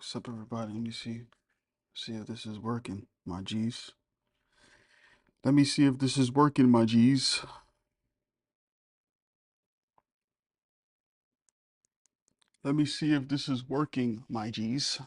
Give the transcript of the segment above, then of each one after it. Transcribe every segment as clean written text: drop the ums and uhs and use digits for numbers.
What's up, everybody? Let me see if this is working, my G's. Let me see if this is working, my G's. Let me see if this is working, my G's.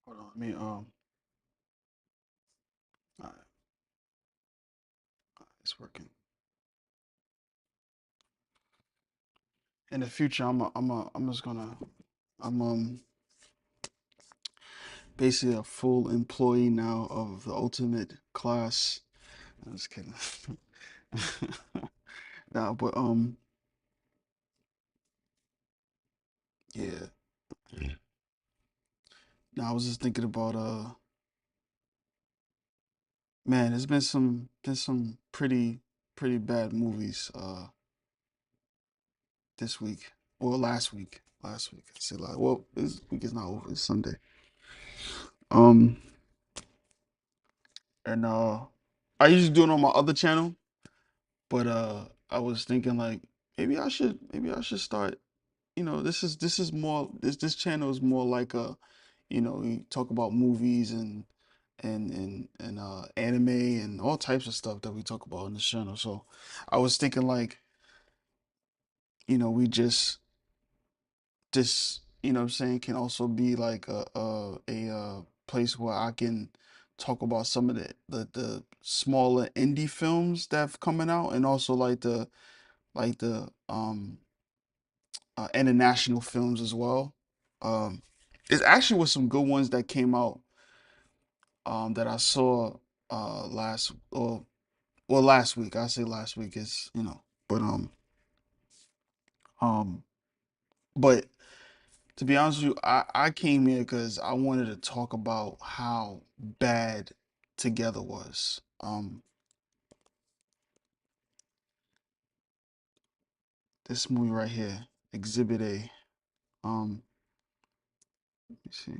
Hold on, alright, it's working. In the future, I'm just gonna, I'm basically a full employee now of the ultimate class. I'm just kidding. Nah, but yeah. Now I was just thinking about man, there's been some pretty bad movies this week or last week. Last week, I say like, well, this week is not over. It's Sunday. Um, and I usually do it on my other channel, but I was thinking like maybe I should start. This is more this channel is more like we talk about movies and anime and all types of stuff that we talk about on this channel. So I was thinking like we just what I'm saying, can also be like a place where I can talk about some of the smaller indie films that have coming out, and also like the international films as well. Um, there's actually was some good ones that came out that I saw last week. I say last week is but um but to be honest with you, I came here because I wanted to talk about how bad Together was. This movie right here, Exhibit A. Let me see.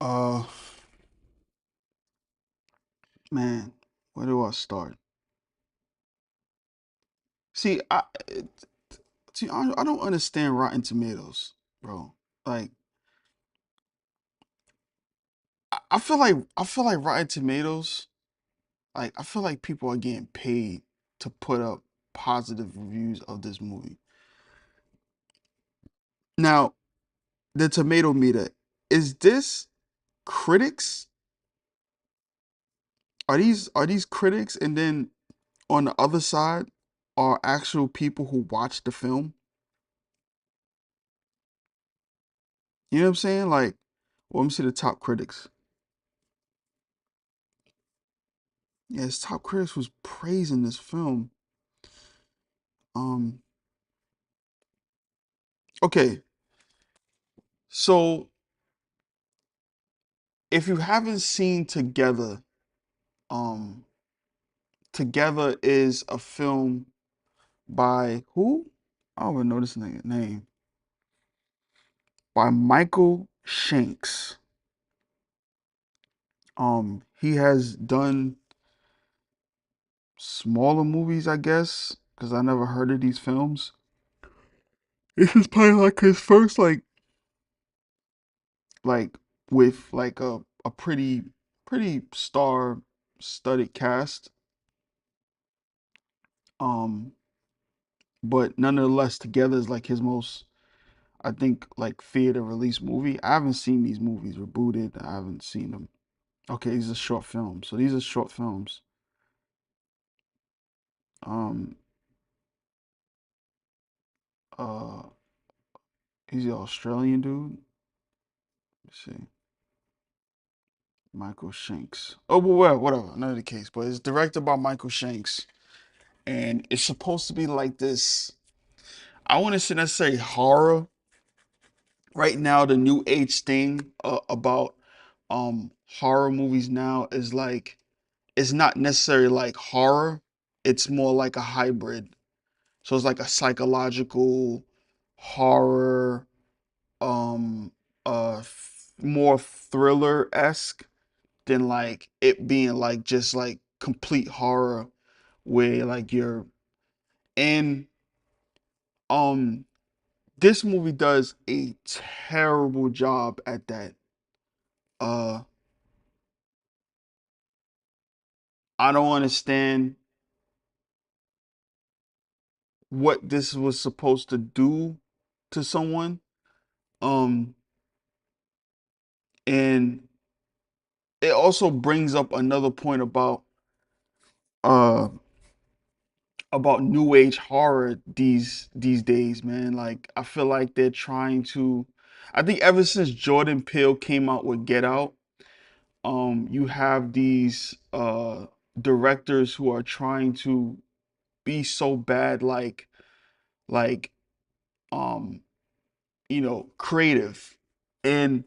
Uh, man, where do I start? See, I don't understand Rotten Tomatoes, bro. Like, I feel like Rotten Tomatoes. Like, I feel like people are getting paid to put up positive reviews of this movie. Now, the tomato meter, is this critics? Are these critics, and then on the other side are actual people who watch the film? You know what I'm saying? Like, well, let me see the top critics. Yes, top critics was praising this film. Um, okay, so if you haven't seen Together, um, Together is a film by who? I don't even know this name. By Michael Shanks. He has done smaller movies, I guess, because I never heard of these films. This is probably like his first like with like a pretty star studded cast. Um, but nonetheless, Together is like his most, I think, like theater release movie. I haven't seen these movies rebooted. I haven't seen them. Okay, these are short films. So these are short films. Um, uh, he's an Australian dude. Let's see. Michael Shanks. Oh, well, whatever. None of the case. But it's directed by Michael Shanks, and it's supposed to be like this. I want to say necessarily horror. Right now, the new age thing about horror movies now is like it's not necessarily like horror. It's more like a hybrid. So it's like a psychological horror, um, more thriller esque than like it being like just like complete horror where like you're in. Um, this movie does a terrible job at that. Uh, I don't understand what this was supposed to do to someone. Um, and it also brings up another point uh about new age horror these days, man. Like I feel like they're trying to I think ever since Jordan Peele came out with Get Out, you have these directors who are trying to be so bad like um creative. And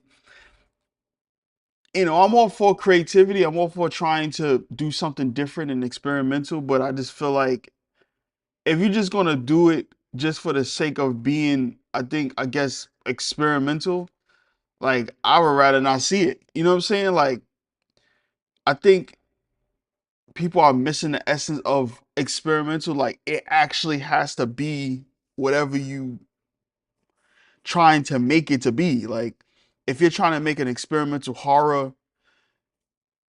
I'm all for creativity. I'm all for trying to do something different and experimental, but I just feel like if you're just gonna do it just for the sake of being, I guess, experimental, like I would rather not see it. You know what I'm saying? Like I think people are missing the essence of experimental. Like it actually has to be whatever you trying to make it to be. Like if you're trying to make an experimental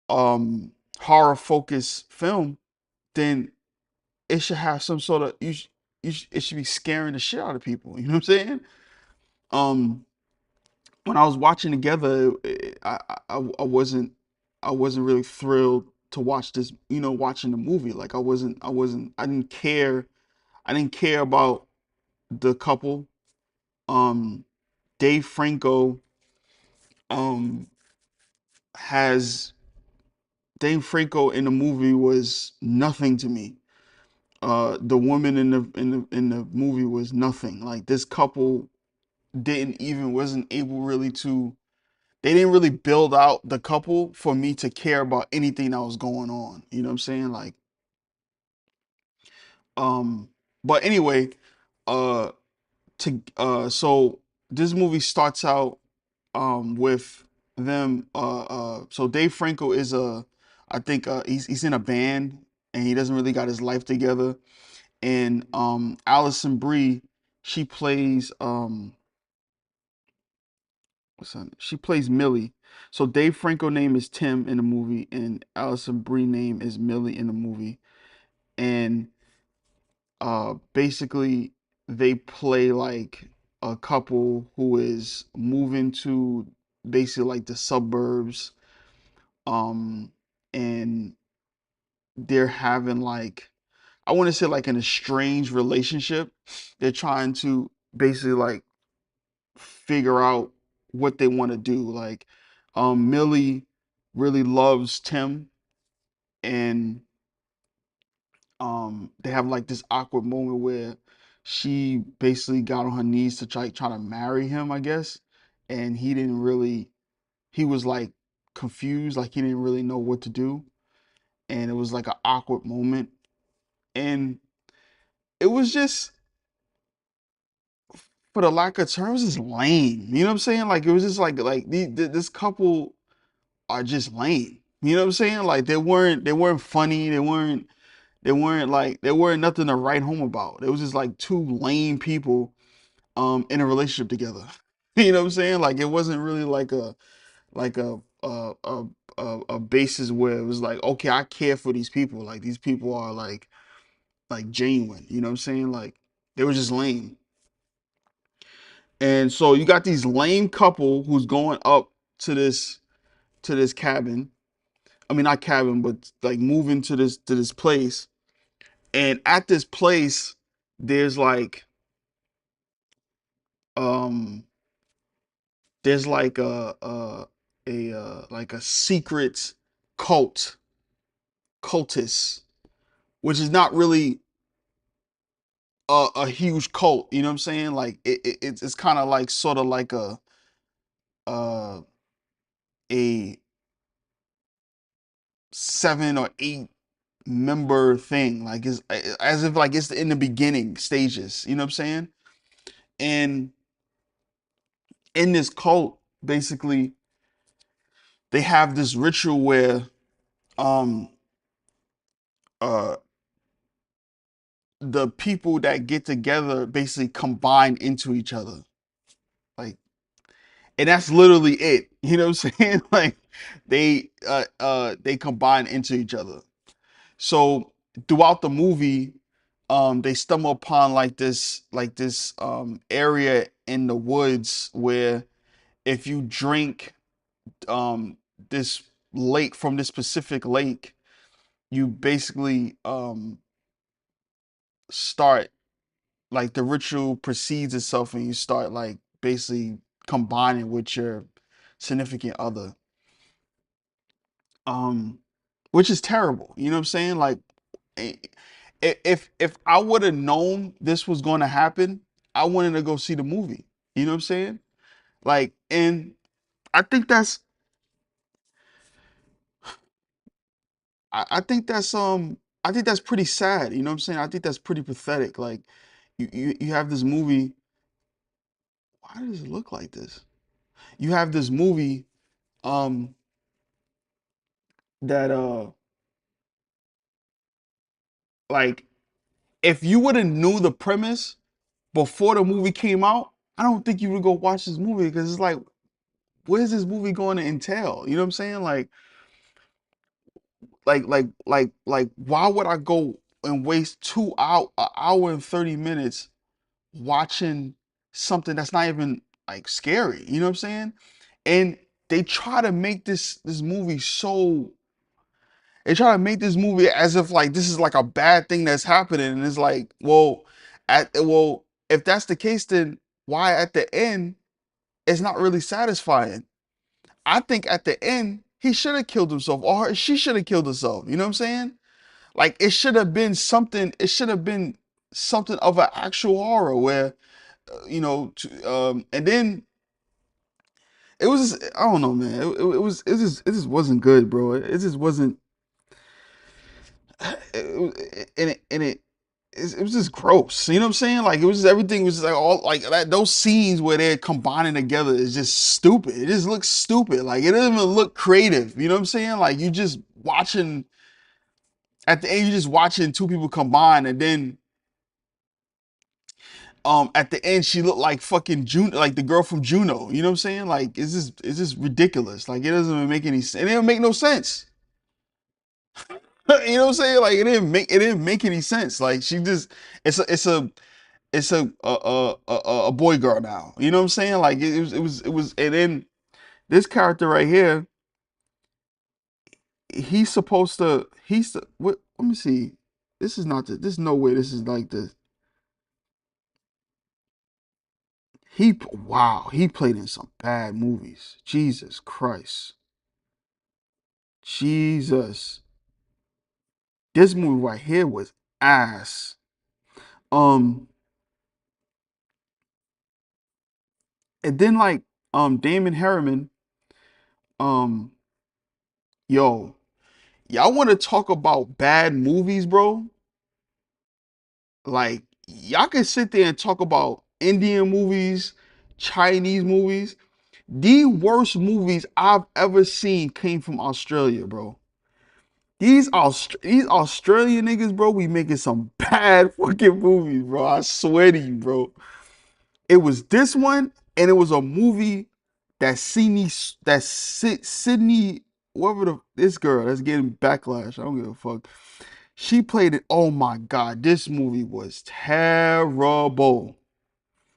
um horror focused film, then it should have some sort of it should be scaring the shit out of people. You know what I'm saying? Um, when I was watching together, I wasn't really thrilled to watch this. Watching the movie, like I didn't care about the couple. Um, Dave Franco um has Dave Franco in the movie was nothing to me. The woman in the movie was nothing. Like this couple didn't even wasn't able really to they didn't really build out the couple for me to care about anything that was going on. You know what I'm saying? Like, um, but anyway, uh, so this movie starts out with them. So Dave Franco is I think he's in a band and he doesn't really got his life together. And Allison Brie, she plays she plays Millie. So Dave Franco name is Tim in the movie, and Allison Brie name is Millie in the movie. And basically they play like a couple who is moving to basically like the suburbs, um, and they're having like I want to say like an estranged relationship. They're trying to basically like figure out what they want to do. Like, Millie really loves Tim, and they have like this awkward moment where she basically got on her knees to try to marry him, I guess, and he didn't really. He was like confused, like he didn't really know what to do, and it was like an awkward moment, and it was just, for the lack of terms, just lame. You know what I'm saying? Like it was just like this couple are just lame. You know what I'm saying? Like they weren't funny. They weren't nothing to write home about. It was just like two lame people in a relationship together. You know what I'm saying? Like it wasn't really like a basis where it was like, okay, I care for these people. Like these people are like genuine. You know what I'm saying? Like they were just lame. And so you got these lame couple who's going up to this cabin. I mean, not cabin, but like moving to this place. And at this place, there's um there's like a like a secret cult cultist, which is not really a huge cult. You know what I'm saying? Like it's kind of like sort of like uh, a 7 or 8 member thing. Like it's as if like it's in the beginning stages. You know what I'm saying? And in this cult, basically, they have this ritual where um uh the people that get together basically combine into each other. Like, and that's literally it. You know what I'm saying? Like they combine into each other. So throughout the movie, they stumble upon like this area in the woods where if you drink um this lake from this specific lake, you basically start like the ritual precedes itself and you start like basically combining with your significant other, um which is terrible. You know what I'm saying? Like eh, if I would have known this was going to happen, I wanted to go see the movie. You know what I'm saying? Like, and I think that's I think that's pretty sad. You know what I'm saying? I think that's pretty pathetic. Like you have this movie. Why does it look like this? You have this movie um that like if you would have knew the premise before the movie came out, I don't think you would go watch this movie because it's like, what is this movie going to entail? You know what I'm saying? Like, why would I go and waste 2 hour, an hour and 30 minutes watching something that's not even like scary? You know what I'm saying? And they try to make this movie so they try to make this movie as if like this is like a bad thing that's happening, and it's like, well, if that's the case, then why at the end it's not really satisfying? I think at the end he should have killed himself, or she should have killed herself. You know what I'm saying? Like it should have been something. It should have been something of an actual horror where, and then it was. I don't know, man. It was. It just wasn't good, bro. It just wasn't. It was just gross. You know what I'm saying? Like it was just, everything was just like all like that. Those scenes where they're combining together is just stupid. It just looks stupid. Like it doesn't even look creative. You know what I'm saying? Like you just watching at the end, you just watching two people combine, and then at the end she looked like fucking June, like the girl from Juno. You know what I'm saying? Like it's just ridiculous. Like it doesn't even make any sense. It didn't make no sense. You know what I'm saying? Like it didn't make any sense. Like she just it's a boy girl now. You know what I'm saying? Like it was, and then this character right here, he's supposed to what? Let me see. This is not the. There's no way this is like the. Wow, he played in some bad movies. Jesus Christ, Jesus. This movie right here was ass. Um, and then like Damon Harriman. Um, yo, y'all want to talk about bad movies, bro? Like y'all can sit there and talk about Indian movies, Chinese movies. The worst movies I've ever seen came from Australia, bro. These Australian niggas, bro, we making some bad fucking movies, bro. I swear to you, bro. It was this one, and it was a movie that Sydney, whatever this girl that's getting backlash. I don't give a fuck. She played it. Oh my god, this movie was terrible.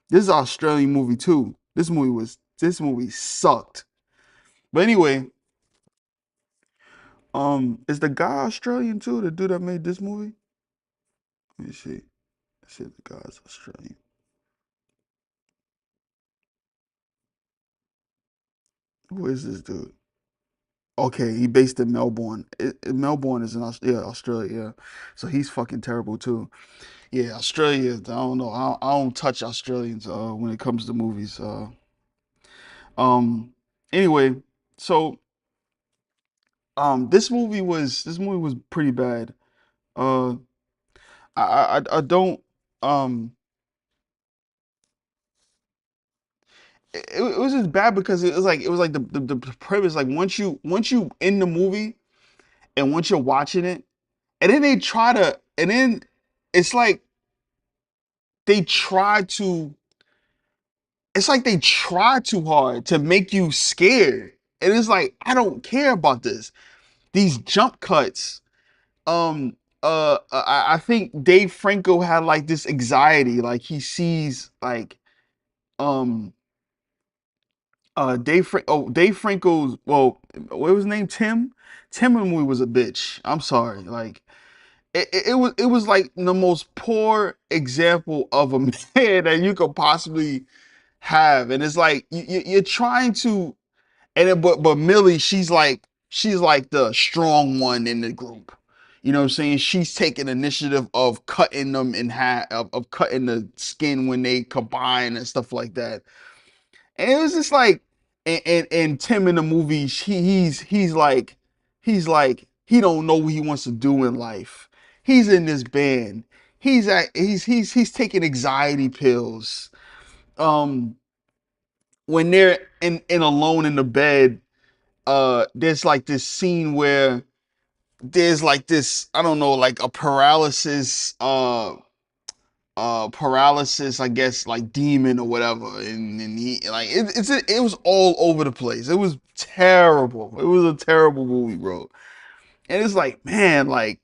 This is an Australian movie too. This movie sucked. But anyway, is the guy Australian too? The dude that made this movie? Let me see. I said the guy's Australian. Who is this dude? Okay, he based in Melbourne. Melbourne is in Australia. Yeah, so he's fucking terrible too. Yeah, Australia. I don't know. I don't touch Australians when it comes to movies. Um. Anyway, so this movie was pretty bad. Uh, I don't um. It was just bad because it was like the premise, like once you in the movie and once you're watching it, and then they try to, and then it's like they try to it's like they try too hard to make you scared. And it's like, I don't care about this. These jump cuts. I think Dave Franco had like this anxiety, like he sees like um Dave Franco's, well, what was his name? Tim in the movie was a bitch. I'm sorry. Like it was like the most poor example of a man that you could possibly have. And it's like you're trying to, and then, but Millie, she's like the strong one in the group. You know what I'm saying? She's taking initiative of cutting them in half, of cutting the skin when they combine and stuff like that. And it was just like, and Tim in the movie, he's like he don't know what he wants to do in life. He's in this band. He's taking anxiety pills. Um, when they're in alone in the bed, there's like this scene where there's like this, I don't know, like a paralysis, I guess, like demon or whatever. And he like it was all over the place. It was terrible. It was a terrible movie, bro. And it's like, man, like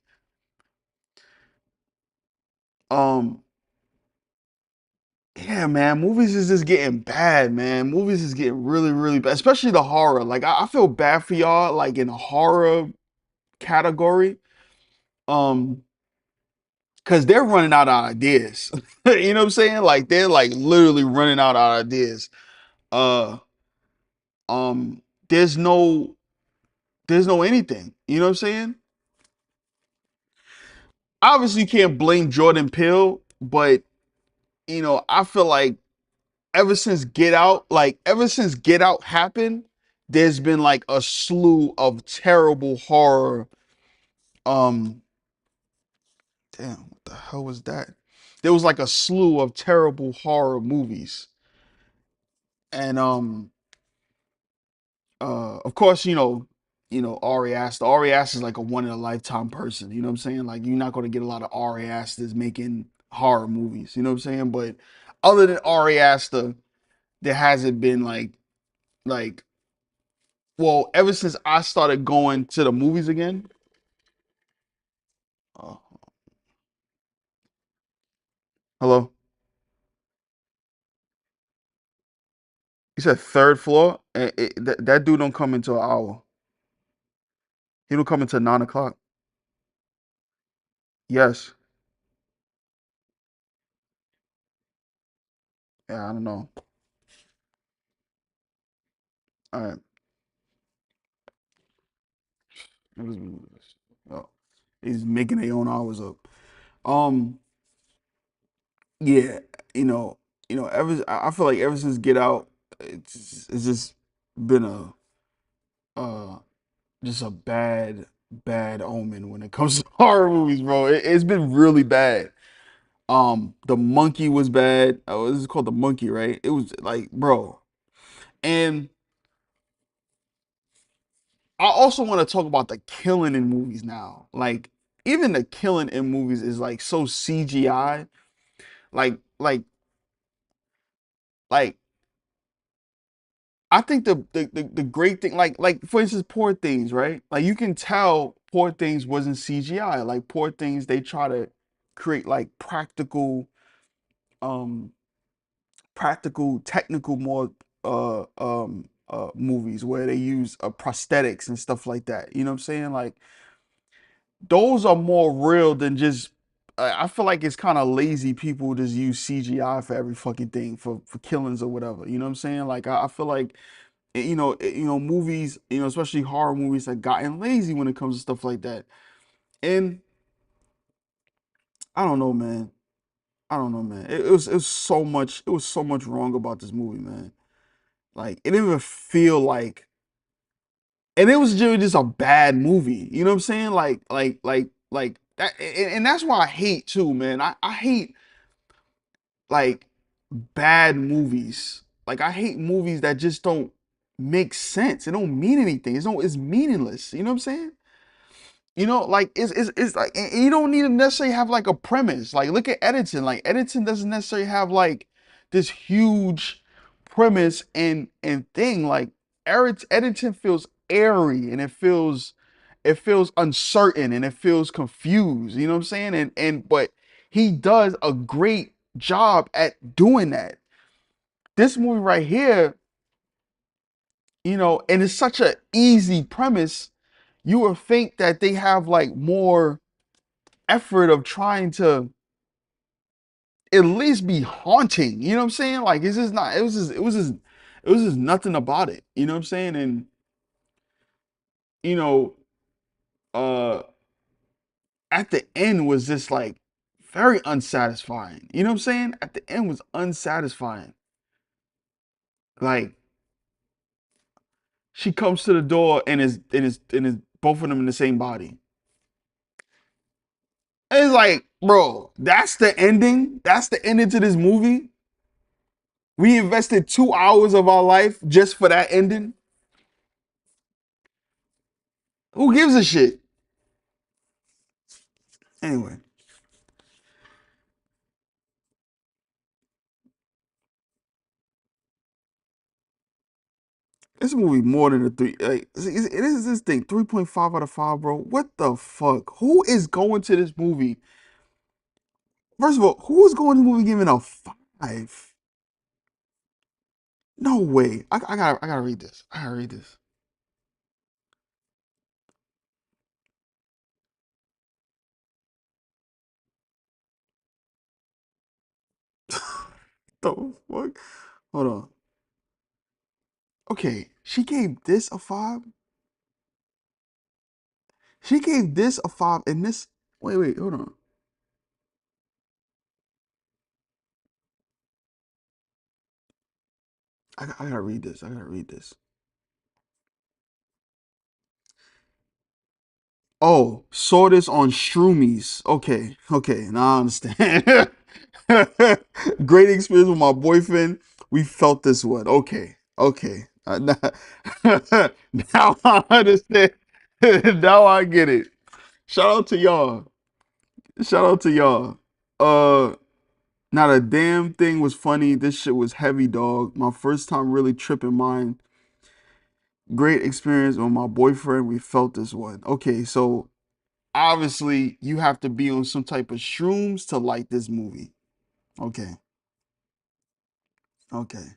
um yeah, man, movies is just getting bad, man. Movies is getting really, really bad, especially the horror. Like I feel bad for y'all, like in the horror category. Um, because they're running out of ideas. You know what I'm saying? Like they're like literally running out of ideas. Uh, um, there's no, there's no anything. You know what I'm saying? Obviously, you can't blame Jordan Peele, but I feel like ever since Get Out happened, there's been like a slew of terrible horror. Um, damn, what the hell was that? There was like a slew of terrible horror movies, and of course, Ari Aster. Ari Aster is like a one in a lifetime person. You know what I'm saying? Like you're not gonna get a lot of Ari Asters making horror movies. You know what I'm saying? But other than Ari Aster, there hasn't been like well, ever since I started going to the movies again. Uh, Hello. You said third floor. That dude don't come until an hour. He don't come until 9 o'clock. Yes. Yeah, I don't know. All right. Oh, he's making their own hours up. Um. Yeah, you know, I feel like ever since Get Out, it's just been a uh just a bad omen when it comes to horror movies, bro. It's been really bad. The Monkey was bad. Oh, this is called The Monkey, right? It was like, bro. And I also want to talk about the killing in movies now. Like, even the killing in movies is like so CGI. Like, like, like I think the great thing, like for instance, Poor Things, right? Like you can tell Poor Things wasn't CGI. Like Poor Things, they try to create like um, practical, technical more movies where they use prosthetics and stuff like that. You know what I'm saying? Like those are more real than just. I feel like it's kind of lazy people just use CGI for every fucking thing for killings or whatever. You know what I'm saying? Like I feel like movies, especially horror movies, have gotten lazy when it comes to stuff like that. And I don't know, man. I don't know, man. It was so much wrong about this movie, man. Like it didn't even feel like, and it was just a bad movie. You know what I'm saying? Like that, and that's why I hate too, man. I hate like bad movies. Like I hate movies that just don't make sense. It don't mean anything. It's meaningless. You know what I'm saying? Like it's like, and you don't need to necessarily have like a premise. Like look at Edison. Like Edison doesn't necessarily have like this huge premise and thing. Like Edison feels airy and it feels uncertain and it feels confused. You know what I'm saying? And but he does a great job at doing that. This movie right here, and it's such an easy premise, you would think that they have like more effort of trying to at least be haunting. You know what I'm saying? Like it's just not. It was just nothing about it. You know what I'm saying? And you know, uh, at the end was just like very unsatisfying. You know what I'm saying? At the end was unsatisfying. Like she comes to the door and is both of them in the same body. And it's like, bro, that's the ending. That's the ending to this movie. We invested 2 hours of our life just for that ending. Who gives a shit? Anyway, this movie more than a three. Like, it is this thing 3.5 out of 5, bro. What the fuck? Who is going to this movie? First of all, who is going to the movie giving a 5? No way. I gotta read this. I gotta read this. The fuck? Hold on. Okay, she gave this a 5. She gave this a 5, and this. Wait, hold on. I gotta read this. I gotta read this. Oh, saw this on Shroomies. Okay, now I understand. Great experience with my boyfriend. We felt this one. Okay. Now I understand. Now I get it. Shout out to y'all. Shout out to y'all. Uh, Not a damn thing was funny. This shit was heavy, dog. My first time really tripping mine. Great experience with my boyfriend. We felt this one. Okay, so obviously you have to be on some type of shrooms to like this movie. Okay. Okay.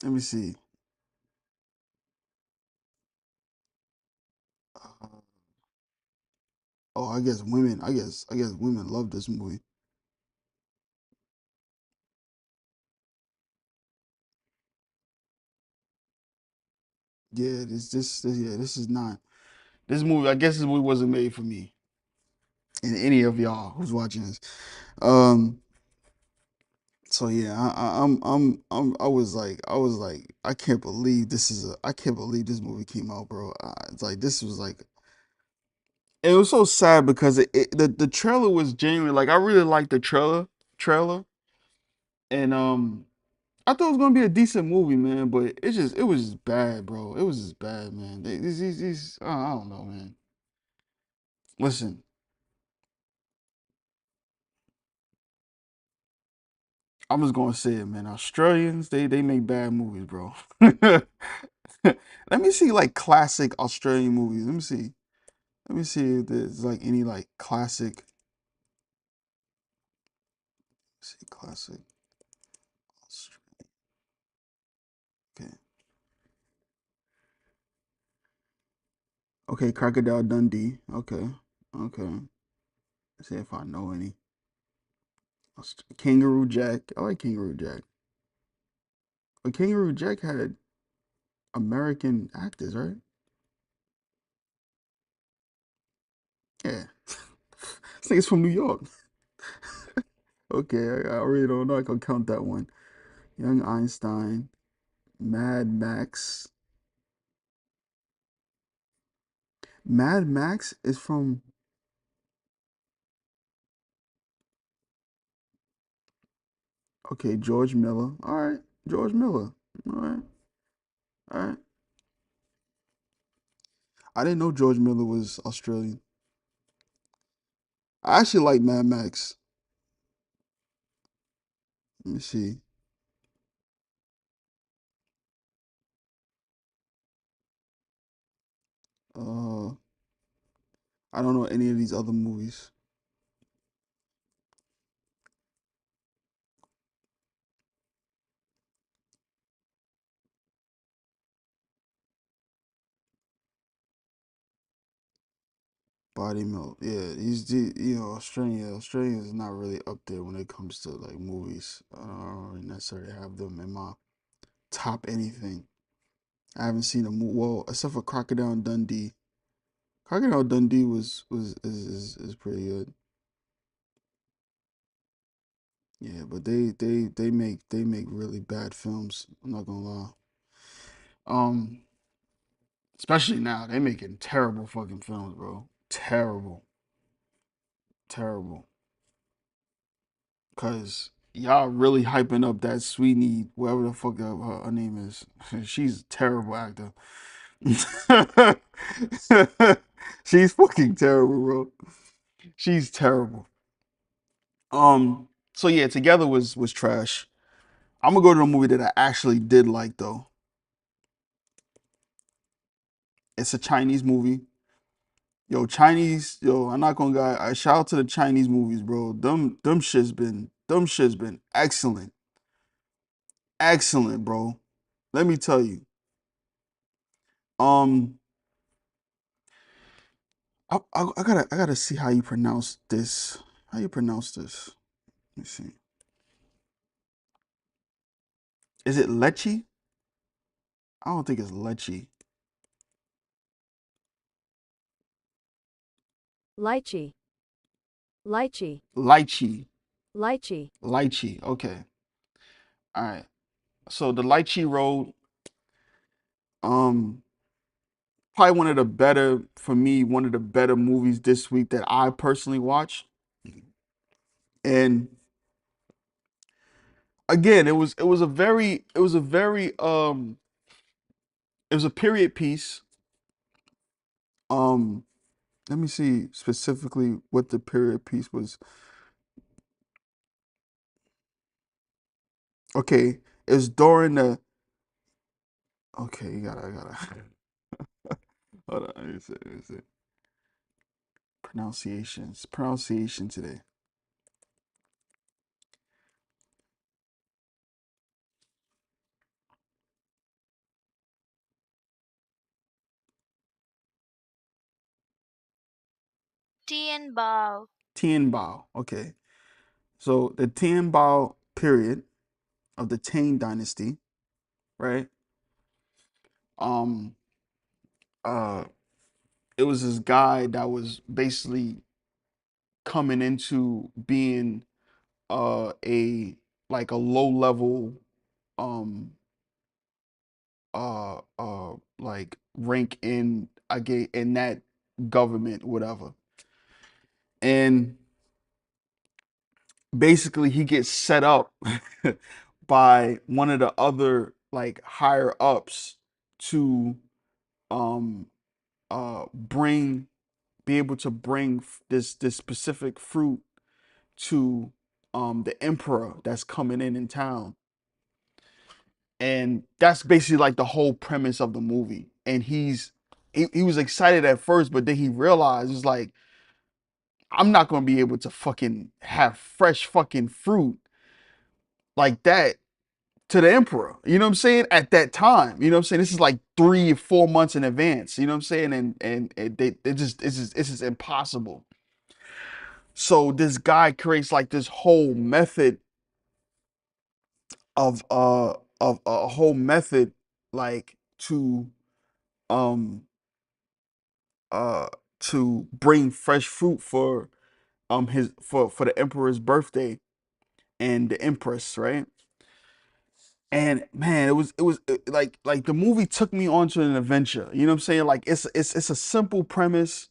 Let me see. Oh, I guess women. I guess women love this movie. Yeah, this is not this movie. I guess this movie wasn't made for me and any of y'all who's watching this. Um. So yeah, I was like, I can't believe this movie came out, bro. It's like this was like it was so sad because the trailer was genuine. Like I really liked the trailer, and I thought it was gonna be a decent movie, man. But it was just bad, bro. It was just bad, man. These I don't know, man. Listen, I'm just gonna say it, man. Australians, they make bad movies, bro. Let me see like classic Australian movies. Let me see. Let me see if there's like any like classic. Let's see classic. Okay. Okay, Crocodile Dundee. Okay. Okay. Let's see if I know any. Kangaroo Jack. I like Kangaroo Jack. But Kangaroo Jack had American actors, right? Yeah. This nigga's from New York. Okay, I really don't know. I can count that one. Young Einstein, Mad Max. Mad Max is from. Okay, George Miller. All right, George Miller. All right, all right. I didn't know George Miller was Australian. I actually like Mad Max. Let me see. Uh, I don't know any of these other movies. Body Melt. Yeah, Australia. Australia is not really up there when it comes to like movies. I don't really necessarily have them in my top anything. I haven't seen a movie, well, except for Crocodile Dundee. Crocodile Dundee is pretty good. Yeah, but they make really bad films. I'm not gonna lie. Um, Especially now, they making terrible fucking films, bro. Terrible, terrible. Cause y'all really hyping up that Sweetie, whatever the fuck her name is. She's a terrible actor. She's fucking terrible, bro. She's terrible. So yeah, Together was trash. I'm gonna go to a movie that I actually did like though. It's a Chinese movie. Yo, Chinese, yo, I'm not gonna lie. I shout out to the Chinese movies, bro. Them shit's been excellent. Excellent, bro. Let me tell you. Um, I gotta see how you pronounce this. How you pronounce this? Let me see. Is it Lechi? I don't think it's Lechi. Lychee, lychee, Lychee. lychee. Lychee. Okay. All right. So the Lychee Road, um, probably one of the better for me, one of the better movies this week that I personally watched. And again, it was a period piece. Um, Let me see specifically what the period piece was. Okay, it's during the. Okay, you gotta. Hold on, let me see. Pronunciation today. Tien Bao. Tianbao. Okay, so the Tianbao period of the Tang Dynasty, right? Um, uh, it was this guy that was basically coming into being a like a low level um like rank in I get in that government whatever, and basically he gets set up by one of the other like higher ups to um bring be able to bring this specific fruit to the emperor that's coming in town. And that's basically like the whole premise of the movie. And he was excited at first, but then he realized it's like I'm not gonna be able to fucking have fresh fucking fruit like that to the emperor. You know what I'm saying? At that time, you know what I'm saying? This is like 3 or 4 months in advance. You know what I'm saying? And it's just impossible. So this guy creates like this whole method of a whole method like um uh to bring fresh fruit for his for the emperor's birthday and the empress, right? And man, like the movie took me onto an adventure. You know what I'm saying? Like it's a simple premise.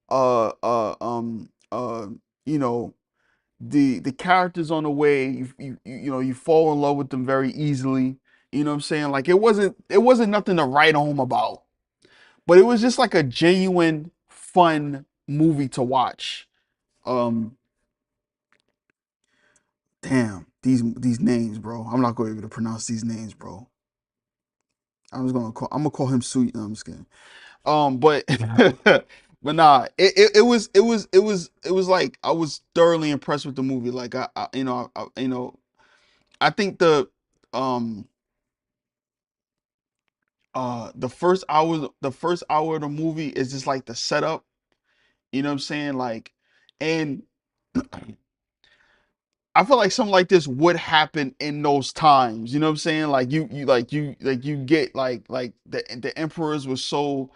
Uh uh um uh you know, the characters on the way, you know, you fall in love with them very easily. You know what I'm saying? Like it wasn't nothing to write home about. But it was just like a genuine fun movie to watch. Um damn, these names, bro. I'm not going to be able to pronounce these names, bro. I'm gonna call him Sweet. No, I'm just kidding. But but nah, it was like I was thoroughly impressed with the movie. Like I think um the first hour of the movie is just like the setup. You know what I'm saying? Like, and I feel like something like this would happen in those times. You know what I'm saying? Like you get like the emperors were so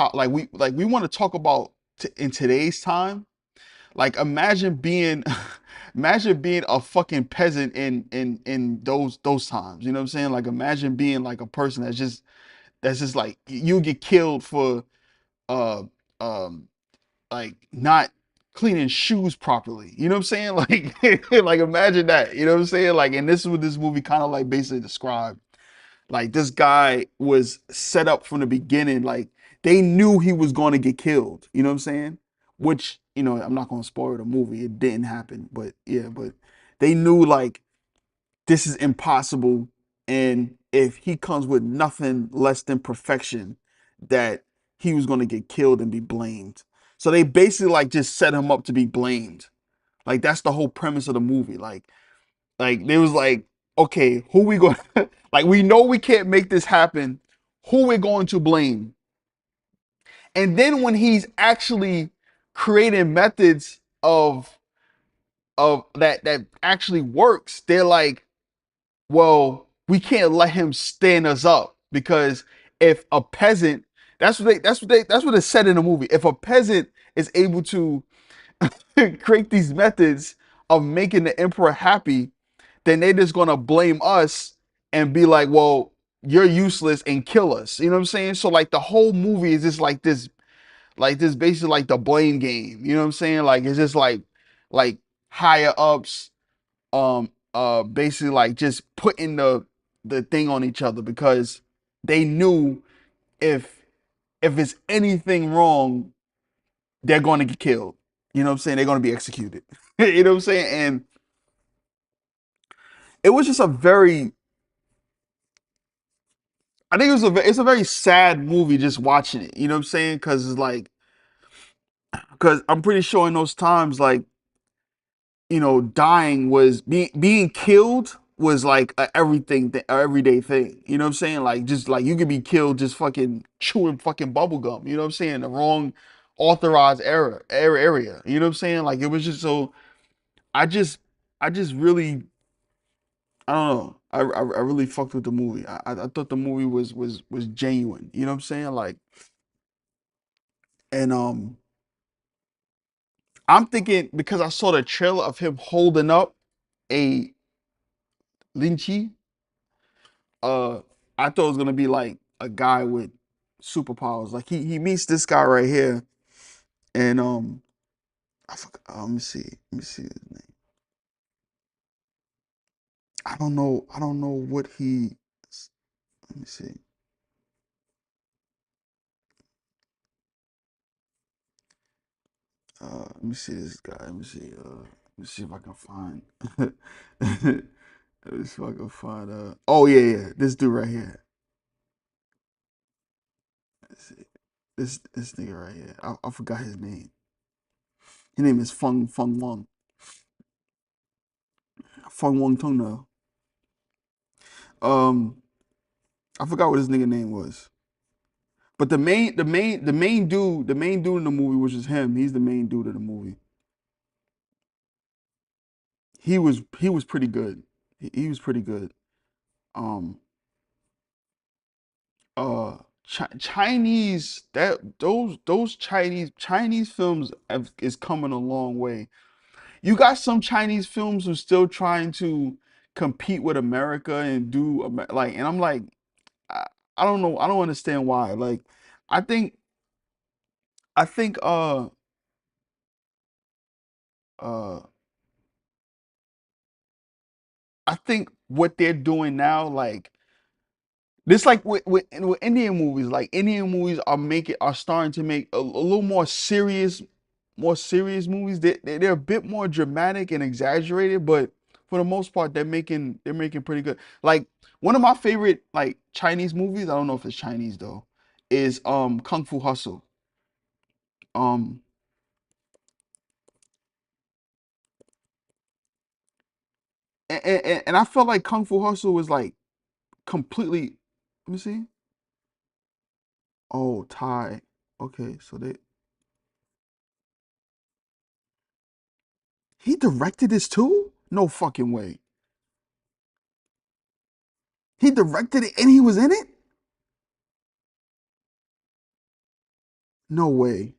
like we want to talk about in today's time. Like imagine being imagine being a fucking peasant in those times. You know what I'm saying? Like imagine being like a person that's just like you get killed for uh um like not cleaning shoes properly. You know what I'm saying? Like imagine that. You know what I'm saying? Like, and this is what this movie kind of like basically described. Like this guy was set up from the beginning. Like they knew he was going to get killed. You know what I'm saying? Which I'm not going to spoil the movie. It didn't happen, but yeah, but they knew like this is impossible, and if he comes with nothing less than perfection, that he was going to get killed and be blamed. So they basically like just set him up to be blamed. Like that's the whole premise of the movie. Like they was like, okay, who we going like we know we can't make this happen. Who we going to blame? And then when he's actually creating methods of that actually works, they're like, well, we can't let him stand us up because if a peasant, that's what it said in the movie. If a peasant is able to create these methods of making the emperor happy, then they're just gonna blame us and be like, well, you're useless and kill us. You know what I'm saying? So like the whole movie is just like this basically like the blame game. You know what I'm saying? Like it's just like higher ups basically like just putting the thing on each other because they knew if if it's anything wrong, they're going to get killed. You know what I'm saying? They're going to be executed. You know what I'm saying? And it was just a very I think it's a very sad movie just watching it. You know what I'm saying? Because it's like because I'm pretty sure in those times like dying was being killed was like a everyday thing. You know what I'm saying? Like just like you could be killed just fucking chewing fucking bubble gum. You know what I'm saying? The wrong authorized area. You know what I'm saying? Like it was just so. I just really I don't know. I really fucked with the movie. I thought the movie was genuine. You know what I'm saying? Like and I'm thinking because I saw the trailer of him holding up a lynchy. uh I thought it was gonna be like a guy with superpowers. Like he meets this guy right here, and I forgot, let me see his name. I don't know what he. Let me see. Let me see this guy. Let me see. Let me see if I can find. Let me see if I can find. Oh yeah. This dude right here. Let's see. This nigga right here. I forgot his name. His name is Feng Wong. Feng Wong Tung though. Um, I forgot what his nigga name was. But the main dude in the movie was just him. He's the main dude of the movie. He was pretty good. He was pretty good. Um, Chinese that those Chinese films is coming a long way. You got some Chinese films who still trying to compete with America and do like, and I'm like, I, I don't know, I don't understand why. Like, I think I think uh I think what they're doing now, like this, like with Indian movies, like Indian movies are starting to make a little more serious movies. They're a bit more dramatic and exaggerated, but for the most part, they're making pretty good. Like one of my favorite like Chinese movies, I don't know if it's Chinese though, is Kung Fu Hustle. Um, and I felt like Kung Fu Hustle was like completely. Let me see. Oh, Thai. Okay, so they he directed this too? No fucking way. He directed it and he was in it? No way.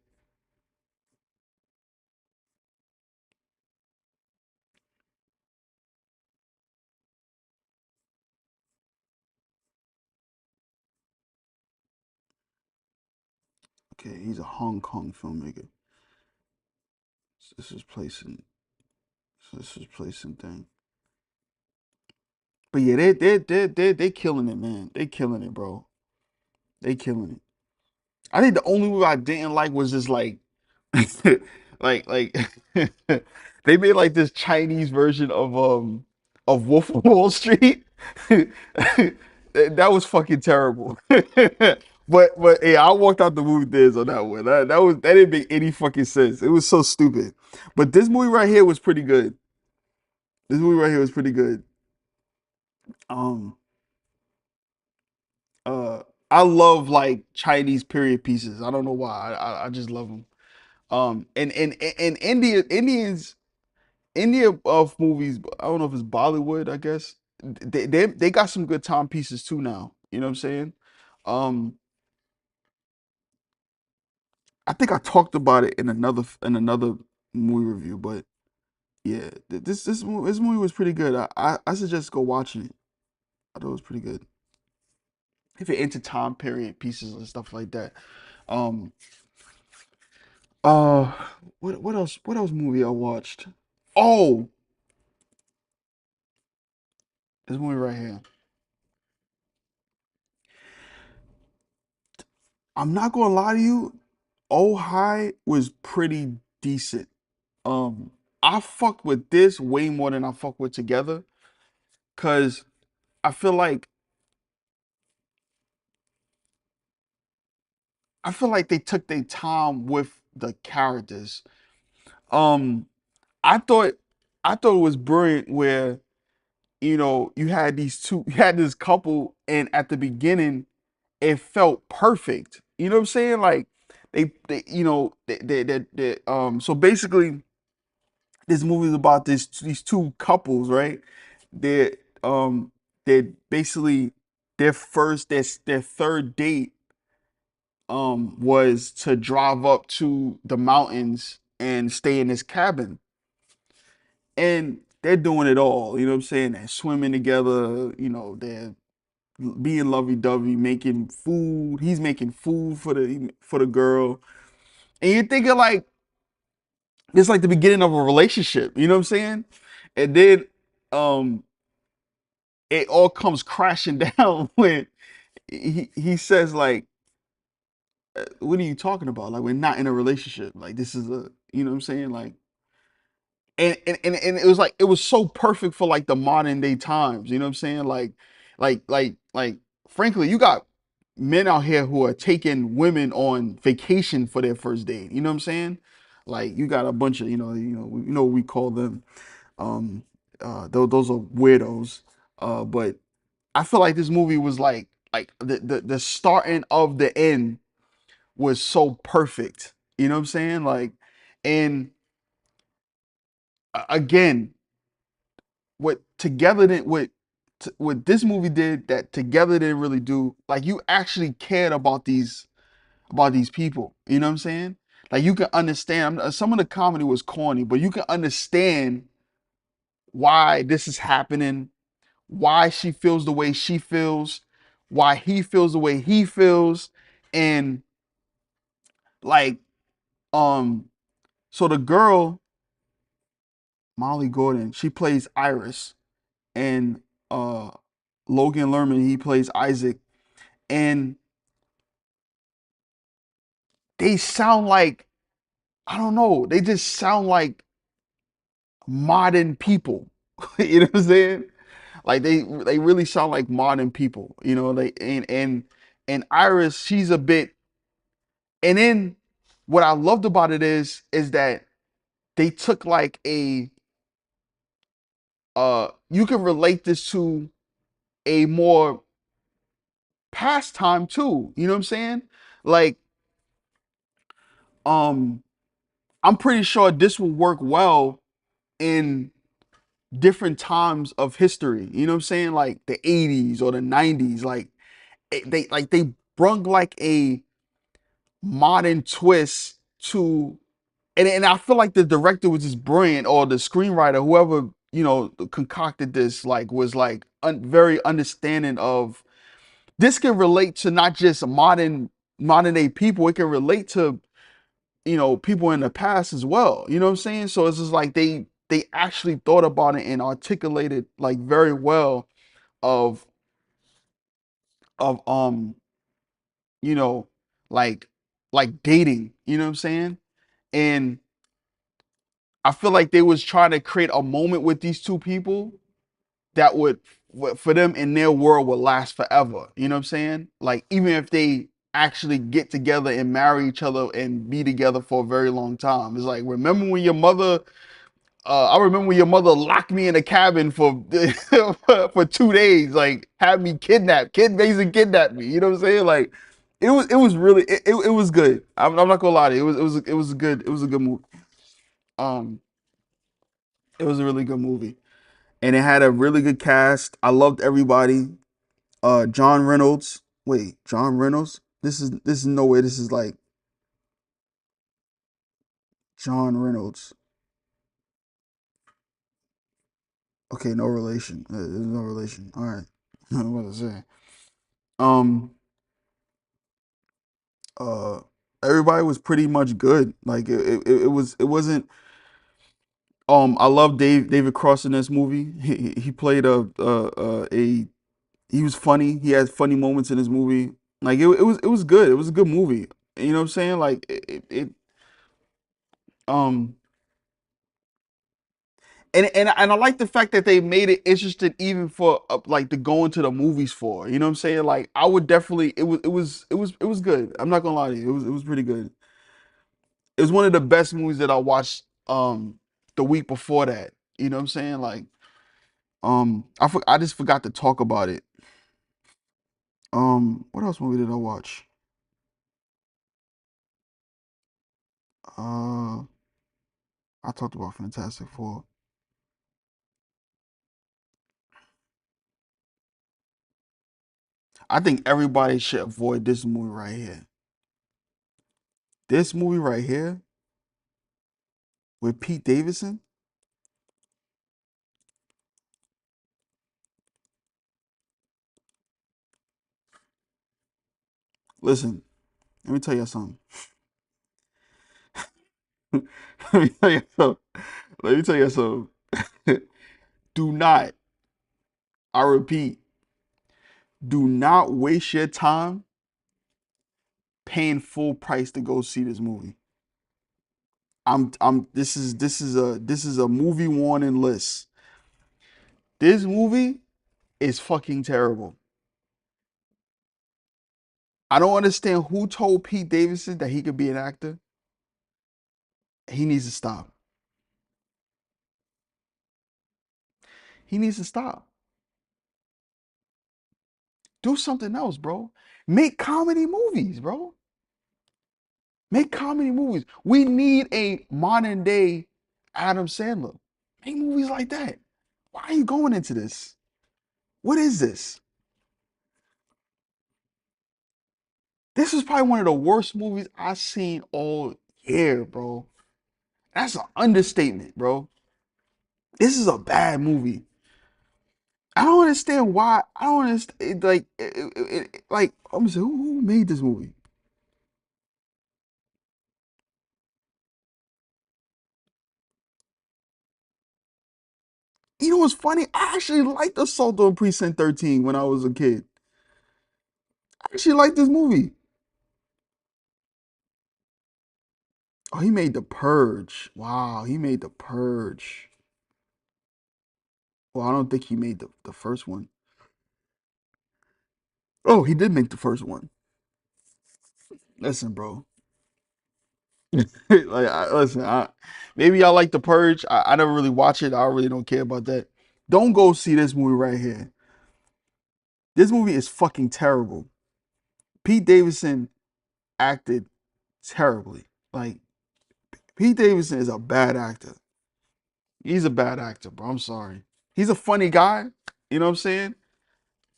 Okay, he's a Hong Kong filmmaker. This is placing. This is placing thing. But yeah, they killing it, man. They killing it, bro. They killing it. I think the only movie I didn't like was just like, like they made like this Chinese version of Wolf of Wall Street. That was fucking terrible. But yeah, I walked out the movie theaters on that one. That didn't make any fucking sense. It was so stupid. But this movie right here was pretty good. This movie right here was pretty good. Um uh I love like Chinese period pieces. I don't know why. I just love them. And India of movies, I don't know if it's Bollywood, I guess. They got some good timepieces too now. You know what I'm saying? Um, I think I talked about it in another movie review, but yeah, this movie was pretty good. I suggest go watching it. I thought it was pretty good. If you're into time period pieces and stuff like that. Um, uh, what else? What else movie I watched? Oh, this movie right here. I'm not gonna lie to you. Oh High was pretty decent. Um, I fucked with this way more than I fuck with Together, cause I feel like they took their time with the characters. Um, I thought it was brilliant where you had you had this couple, and at the beginning it felt perfect. You know what I'm saying? Like so basically this movie is about these two couples, right? They're um they're basically their third date was to drive up to the mountains and stay in this cabin. And they're doing it all, you know what I'm saying? They're swimming together, they're being lovey-dovey, making food. He's making food for the girl. And you're thinking like it's like the beginning of a relationship, you know what I'm saying? And then um it all comes crashing down when he says like, what are you talking about? Like we're not in a relationship. Like this is a, you know what I'm saying? Like and it was like it was so perfect for like the modern day times, you know what I'm saying? Like frankly, you got men out here who are taking women on vacation for their first date. You know what I'm saying? Like you got a bunch of, what we call them. Um those are weirdos. But I feel like this movie was like the starting of the end was so perfect. You know what I'm saying? Like, and again, what together didn't what what this movie did that Together didn't really do. Like you actually cared about these people. You know what I'm saying? Like you can understand. Some of the comedy was corny, but you can understand why this is happening, why she feels the way she feels, why he feels the way he feels, and like um. So the girl Molly Gordon, she plays Iris, and uh Logan Lerman, he plays Isaac, and they sound like, I don't know, they just sound like modern people. You know what I'm saying? Like they really sound like modern people. You know, like and Iris, she's a bit. And then what I loved about it is that they took like a you can relate this to a more pastime too. You know what I'm saying? Like um I'm pretty sure this will work well in different times of history. You know what I'm saying? Like the 80s or the 90s. Like they brung like a modern twist to, and I feel like the director was just brilliant, or the screenwriter, whoever, concocted this, like was like very understanding of this. Can relate to not just modern day people. It can relate to people in the past as well. You know what I'm saying? So it's just like they actually thought about it and articulated like very well of of you know like dating. You know what I'm saying? And I feel like they was trying to create a moment with these two people that would, for them in their world, would last forever. You know what I'm saying? Like even if they actually get together and marry each other and be together for a very long time. It's like, remember when your mother I remember when your mother locked me in a cabin for for 2 days, like had me kidnapped, basically kidnapped me. You know what I'm saying? Like it was really it was good. I'm not gonna lie to you. It was a good movie. Um, it was a really good movie, and it had a really good cast. I loved everybody. John Reynolds. Wait, John Reynolds. This is no way. This is like John Reynolds. Okay, no relation. There's no relation. All right. What was I say? Um. Uh. Everybody was pretty much good. Like it wasn't. I love David Cross in this movie. He played a he was funny. He had funny moments in his movie. Like it was good. It was a good movie. You know what I'm saying? Like um and I like the fact that they made it interesting even for like to go into the movies for. You know what I'm saying? Like I would definitely, it was good. I'm not gonna lie to you. It was pretty good. It was one of the best movies that I watched the week before that. You know what I'm saying? Like I just forgot to talk about it. What else movie did I watch? Uh I talked about Fantastic Four. I think everybody should avoid this movie right here. This movie right here with Pete Davidson. Listen, let me tell you something. Let me tell you something. Let me tell you something. Do not, I repeat, do not waste your time paying full price to go see this movie. This is a movie warning list. This movie is fucking terrible. I don't understand who told Pete Davidson that he could be an actor. He needs to stop. He needs to stop. Do something else, bro. Make comedy movies, bro. Make comedy movies. We need a modern day Adam Sandler. Make movies like that. Why are you going into this? What is this? This is probably one of the worst movies I've seen all year, bro. That's an understatement, bro. This is a bad movie. I don't understand why. I don't understand. Like, I'm saying, who made this movie? You know what's funny? I actually liked Assault on Precinct 13 when I was a kid. I actually liked this movie. Oh, he made The Purge. Wow, he made The Purge. Well, I don't think he made the first one. Oh, he did make the first one. Listen, bro. Listen, maybe I like The Purge. I never really watch it. I really don't care about that. Don't go see this movie right here. This movie is fucking terrible. Pete Davidson acted terribly. Like, Pete Davidson is a bad actor. He's a bad actor, bro. I'm sorry. He's a funny guy. You know what I'm saying?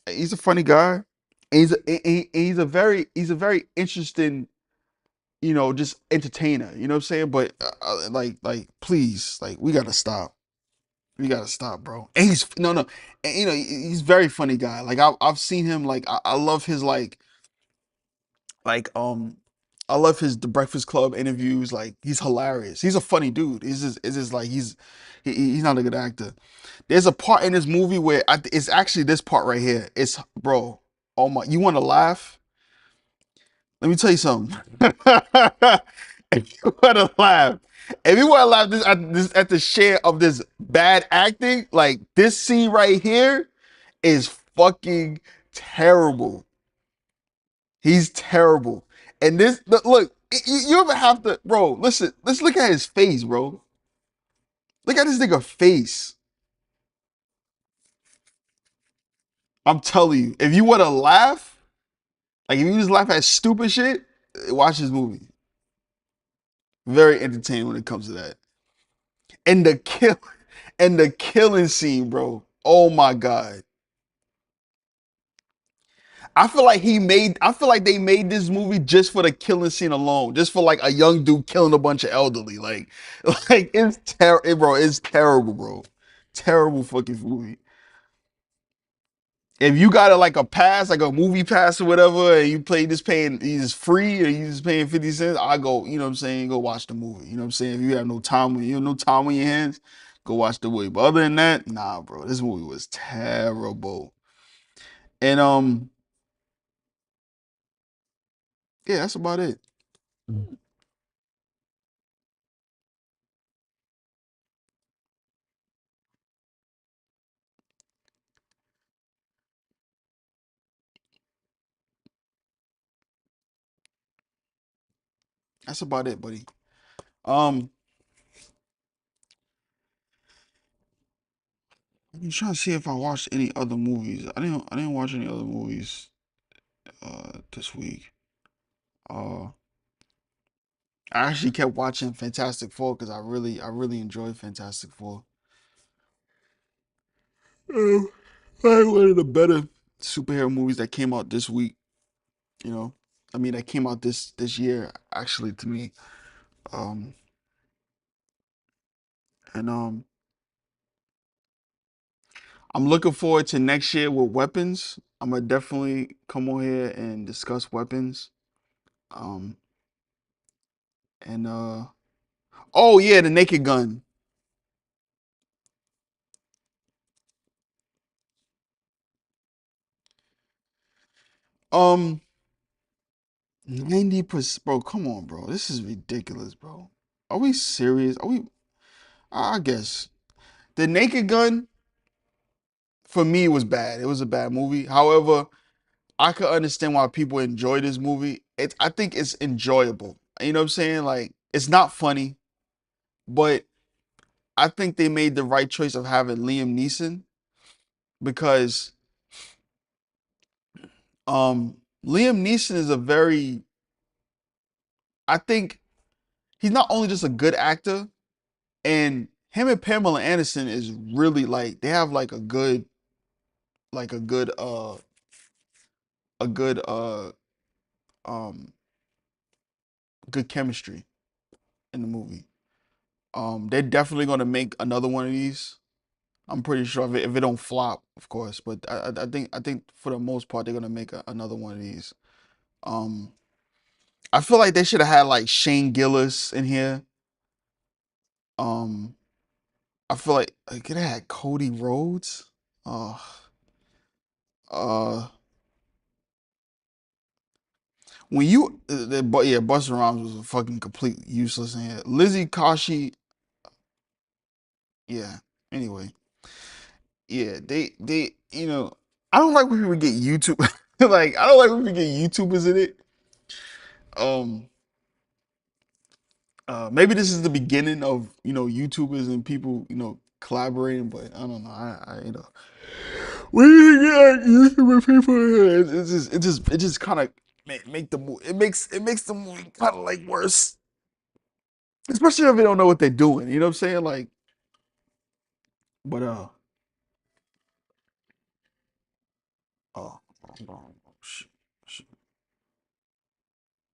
He's a funny guy. And he's a very interesting, just entertainer. You know what I'm saying? But like please, like we gotta stop. We gotta stop, bro. And he's no no, and, he's a very funny guy. Like I've seen him. Like I love his like I love his The Breakfast Club interviews. Like he's hilarious. He's a funny dude. It's just like he's not a good actor. There's a part in this movie where it's actually this part right here. It's bro. Oh my, you want to laugh? Let me tell you something. If you want to laugh, if you want to laugh at the share of this bad acting, like this scene right here is fucking terrible. He's terrible. And this look, you ever have to, bro? Listen, let's look at his face, bro. Look at this nigga face. I'm telling you, if you want to laugh, like if you just laugh at stupid shit, watch this movie. Very entertaining when it comes to that. And the kill and the killing scene, bro. Oh my god. I feel like they made this movie just for the killing scene alone, just for like a young dude killing a bunch of elderly. Like, like it's terrible, bro. It's terrible, bro. Terrible fucking movie. If you got like a pass, like a movie pass or whatever, and you play this paying is free or you just paying 50 cents, I go, you know what I'm saying, go watch the movie. You know what I'm saying? If you have no time when you have no time on your hands, go watch the movie. But other than that, nah, bro. This movie was terrible. And yeah, that's about it. That's about it, buddy. Um, I'm trying to see if I watched any other movies. I didn't watch any other movies this week. Uh I actually kept watching Fantastic Four because I really enjoyed Fantastic Four. Probably one of the better superhero movies that came out this week. You know, I mean, that came out this year actually to me. Um, and I'm looking forward to next year with weapons. I'm gonna definitely come on here and discuss weapons. Um, and oh yeah, the Naked Gun. 90%, bro. Come on, bro. This is ridiculous, bro. Are we serious? Are we? I guess the Naked Gun for me was bad. It was a bad movie. However, I could understand why people enjoy this movie. I think it's enjoyable. You know what I'm saying? Like it's not funny, but I think they made the right choice of having Liam Neeson because Liam Neeson is a very I think he's not only just a good actor, and him and Pamela Anderson is really like they have like a good like a um good chemistry in the movie. They're definitely gonna make another one of these. I'm pretty sure if it don't flop, of course. But I think for the most part they're gonna make another one of these. Um, I feel like they should have had like Shane Gillis in here. Um, I feel like it had Cody Rhodes. Uh, uh, when you, but yeah, Busta Rhymes was fucking complete useless in here. Lizzie Kashi, yeah. Anyway, yeah, I don't like when people get YouTube. Like I don't like when people get YouTubers in it. Um, maybe this is the beginning of YouTubers and people collaborating, but I don't know. We need to get YouTuber people here. It just kind of make the movie. It makes the movie kind of like worse, especially if they don't know what they're doing. You know what I'm saying? Like, but oh, oh, shit.